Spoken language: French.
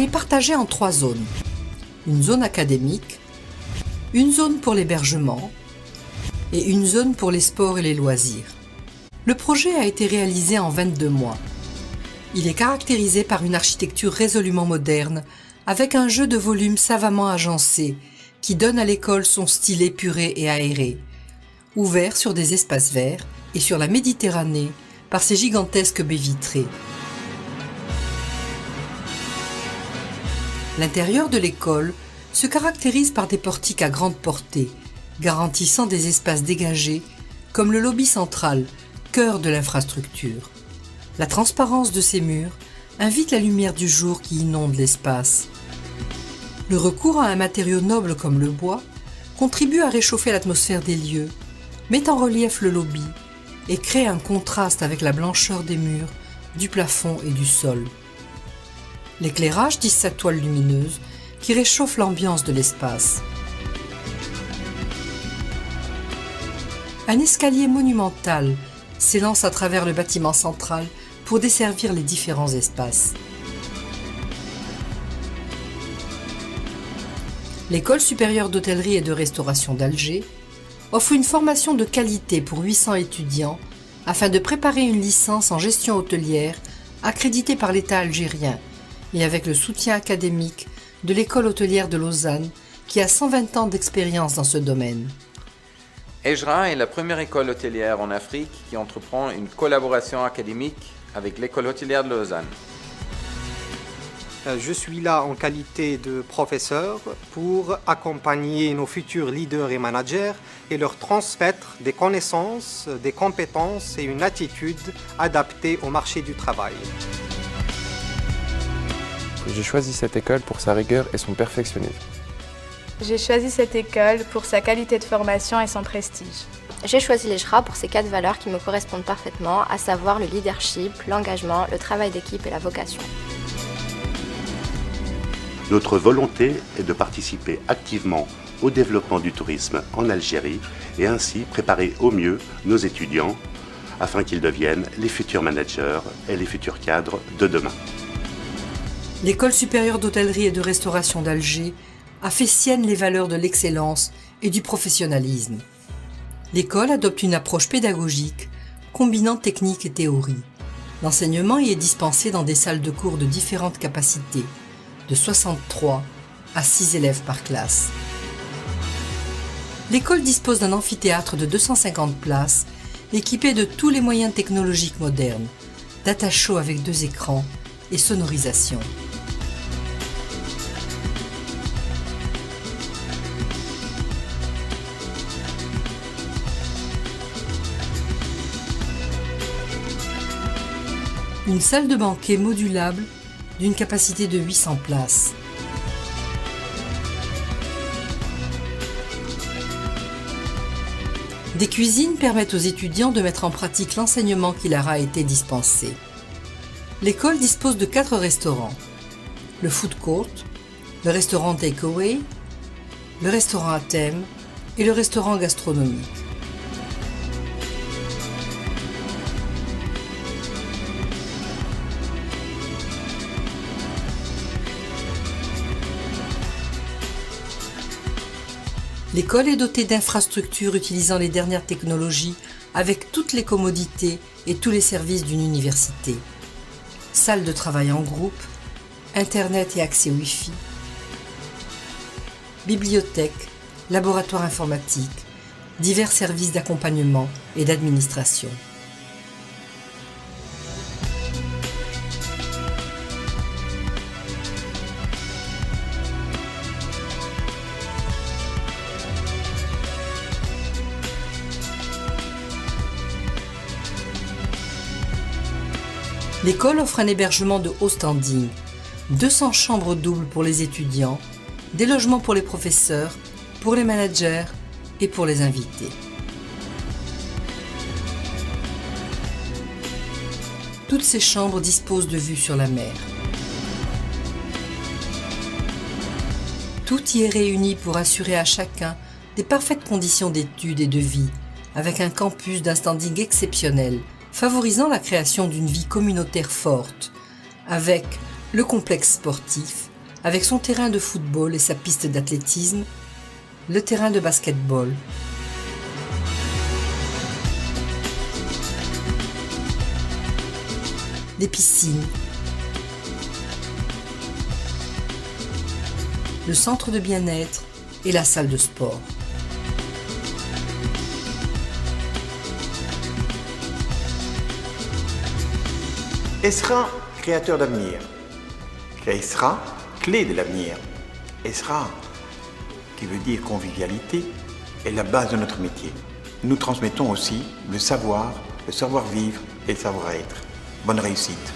est partagée en 3 zones. Une zone académique, une zone pour l'hébergement et une zone pour les sports et les loisirs. Le projet a été réalisé en 22 mois. Il est caractérisé par une architecture résolument moderne, avec un jeu de volume savamment agencé, qui donne à l'école son style épuré et aéré, ouvert sur des espaces verts et sur la Méditerranée par ses gigantesques baies vitrées. L'intérieur de l'école se caractérise par des portiques à grande portée, garantissant des espaces dégagés, comme le lobby central, cœur de l'infrastructure. La transparence de ces murs invite la lumière du jour qui inonde l'espace. Le recours à un matériau noble comme le bois contribue à réchauffer l'atmosphère des lieux, met en relief le lobby et crée un contraste avec la blancheur des murs, du plafond et du sol. L'éclairage tisse sa toile lumineuse qui réchauffe l'ambiance de l'espace. Un escalier monumental s'élance à travers le bâtiment central pour desservir les différents espaces. L'École supérieure d'hôtellerie et de restauration d'Alger offre une formation de qualité pour 800 étudiants afin de préparer une licence en gestion hôtelière accréditée par l'État algérien et avec le soutien académique de l'École hôtelière de Lausanne qui a 120 ans d'expérience dans ce domaine. EJRA est la première école hôtelière en Afrique qui entreprend une collaboration académique avec l'École hôtelière de Lausanne. Je suis là en qualité de professeur pour accompagner nos futurs leaders et managers et leur transmettre des connaissances, des compétences et une attitude adaptée au marché du travail. J'ai choisi cette école pour sa rigueur et son perfectionnisme. J'ai choisi cette école pour sa qualité de formation et son prestige. J'ai choisi l'EJRA pour ces 4 valeurs qui me correspondent parfaitement, à savoir le leadership, l'engagement, le travail d'équipe et la vocation. Notre volonté est de participer activement au développement du tourisme en Algérie et ainsi préparer au mieux nos étudiants afin qu'ils deviennent les futurs managers et les futurs cadres de demain. L'École supérieure d'hôtellerie et de restauration d'Alger a fait sienne les valeurs de l'excellence et du professionnalisme. L'école adopte une approche pédagogique combinant technique et théorie. L'enseignement y est dispensé dans des salles de cours de différentes capacités, de 63 à 6 élèves par classe. L'école dispose d'un amphithéâtre de 250 places, équipé de tous les moyens technologiques modernes, data show avec 2 écrans et sonorisation. Une salle de banquet modulable d'une capacité de 800 places. Des cuisines permettent aux étudiants de mettre en pratique l'enseignement qui leur a été dispensé. L'école dispose de 4 restaurants. Le food court, le restaurant takeaway, le restaurant à thème et le restaurant gastronomique. L'école est dotée d'infrastructures utilisant les dernières technologies avec toutes les commodités et tous les services d'une université. Salle de travail en groupe, Internet et accès Wi-Fi, bibliothèque, laboratoire informatique, divers services d'accompagnement et d'administration. L'école offre un hébergement de haut standing, 200 chambres doubles pour les étudiants, des logements pour les professeurs, pour les managers et pour les invités. Toutes ces chambres disposent de vues sur la mer. Tout y est réuni pour assurer à chacun des parfaites conditions d'études et de vie, avec un campus d'un standing exceptionnel, favorisant la création d'une vie communautaire forte, avec le complexe sportif, avec son terrain de football et sa piste d'athlétisme, le terrain de basket-ball. Les piscines, le centre de bien-être et la salle de sport. Esra, créateur d'avenir. Esra, clé de l'avenir. Esra, qui veut dire convivialité, est la base de notre métier. Nous transmettons aussi le savoir-vivre et le savoir-être. Bonne réussite.